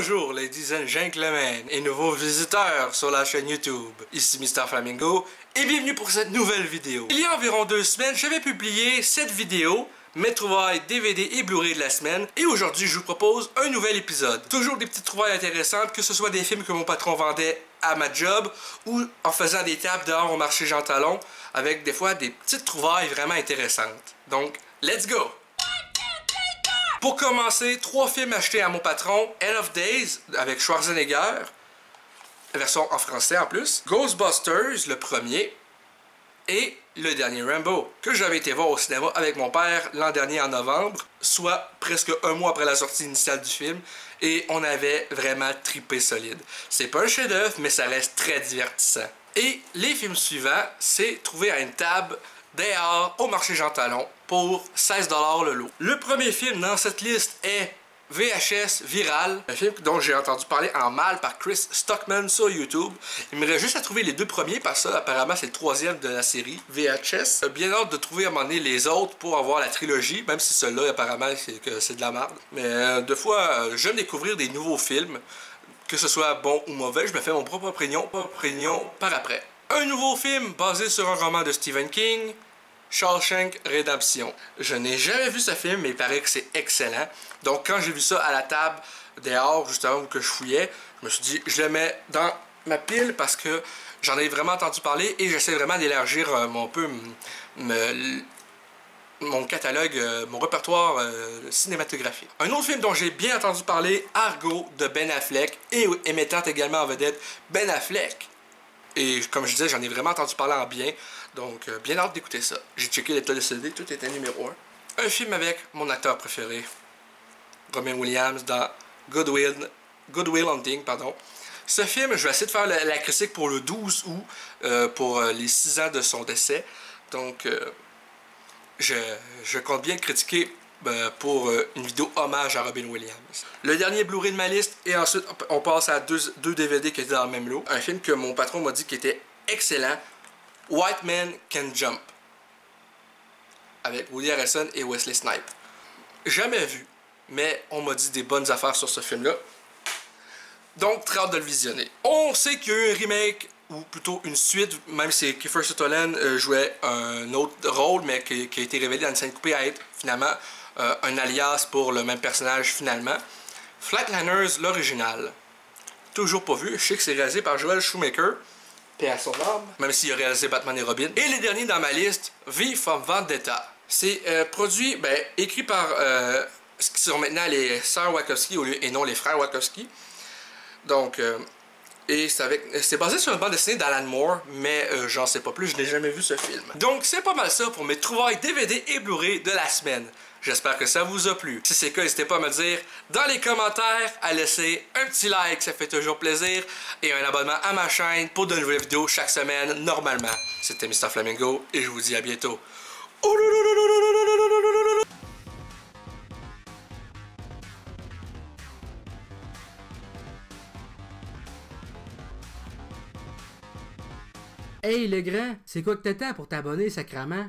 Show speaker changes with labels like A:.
A: Bonjour ladies and gentlemen et nouveaux visiteurs sur la chaîne YouTube. Ici Mr Flamingo et bienvenue pour cette nouvelle vidéo. Il y a environ 2 semaines, j'avais publié cette vidéo, mes trouvailles DVD et Blu-ray de la semaine, et aujourd'hui je vous propose un nouvel épisode. Toujours des petites trouvailles intéressantes, que ce soit des films que mon patron vendait à ma job ou en faisant des tables dehors au marché Jean Talon avec des fois des petites trouvailles vraiment intéressantes. Donc, let's go! Pour commencer, 3 films achetés à mon patron. End of Days avec Schwarzenegger, version en français en plus. Ghostbusters, le premier. Et le dernier Rambo, que j'avais été voir au cinéma avec mon père l'an dernier en novembre, soit presque un mois après la sortie initiale du film. Et on avait vraiment trippé solide. C'est pas un chef-d'œuvre, mais ça reste très divertissant. Et les films suivants, c'est trouvé à une table dehors au marché Jean Talon pour 16$ le lot. Le premier film dans cette liste est VHS Viral, un film dont j'ai entendu parler en mal par Chris Stockman sur YouTube. Il me reste juste à trouver les 2 premiers parce que ça, apparemment, c'est le 3e de la série VHS. Bien hâte de trouver à un moment donné les autres pour avoir la trilogie, même si celui-là, apparemment, c'est de la merde. Mais deux fois, j'aime découvrir des nouveaux films, que ce soit bon ou mauvais. Je me fais mon propre opinion par après. Un nouveau film basé sur un roman de Stephen King, Shawshank Redemption. Je n'ai jamais vu ce film, mais il paraît que c'est excellent. Donc quand j'ai vu ça à la table dehors, justement, où que je fouillais, je me suis dit, je le mets dans ma pile parce que j'en ai vraiment entendu parler et j'essaie vraiment d'élargir mon catalogue, mon répertoire cinématographique. Un autre film dont j'ai bien entendu parler, Argo de Ben Affleck, et mettant également en vedette Ben Affleck. Et comme je disais, j'en ai vraiment entendu parler en bien. Donc, bien hâte d'écouter ça. J'ai checké l'état de CD, tout était numéro 1. Un film avec mon acteur préféré, Robin Williams, dans Good Will Hunting, pardon. Ce film, je vais essayer de faire la critique pour le 12 août, pour les 6 ans de son décès. Donc, je compte bien le critiquer pour une vidéo hommage à Robin Williams. Le dernier Blu-ray de ma liste, et ensuite on passe à deux DVD qui étaient dans le même lot. Un film que mon patron m'a dit qui était excellent, White Man Can Jump, avec Woody Harrelson et Wesley Snipes. Jamais vu, mais on m'a dit des bonnes affaires sur ce film-là. Donc, très hâte de le visionner. On sait qu'il y a eu un remake, ou plutôt une suite, même si Kiefer Sutherland jouait un autre rôle, mais qui a été révélé dans une scène coupée à être finalement un alias pour le même personnage finalement. Flatliners, l'original. Toujours pas vu. Je sais que c'est réalisé par Joel Schumacher. Paix à son âme. Même s'il a réalisé Batman et Robin. Et les derniers dans ma liste, V for Vendetta. C'est produit, écrit par ce qui sont maintenant les sœurs Wachowski et non les frères Wachowski. Donc, et c'est basé sur une bande dessinée d'Alan Moore, mais j'en sais pas plus, je n'ai jamais vu ce film. Donc c'est pas mal ça pour mes trouvailles DVD et Blu-ray de la semaine. J'espère que ça vous a plu. Si c'est le cas, n'hésitez pas à me dire dans les commentaires, à laisser un petit like, ça fait toujours plaisir, et un abonnement à ma chaîne pour de nouvelles vidéos chaque semaine, normalement. C'était Mr Flamingo, et je vous dis à bientôt.
B: Hey le grand, c'est quoi que t'attends pour t'abonner, sacrament?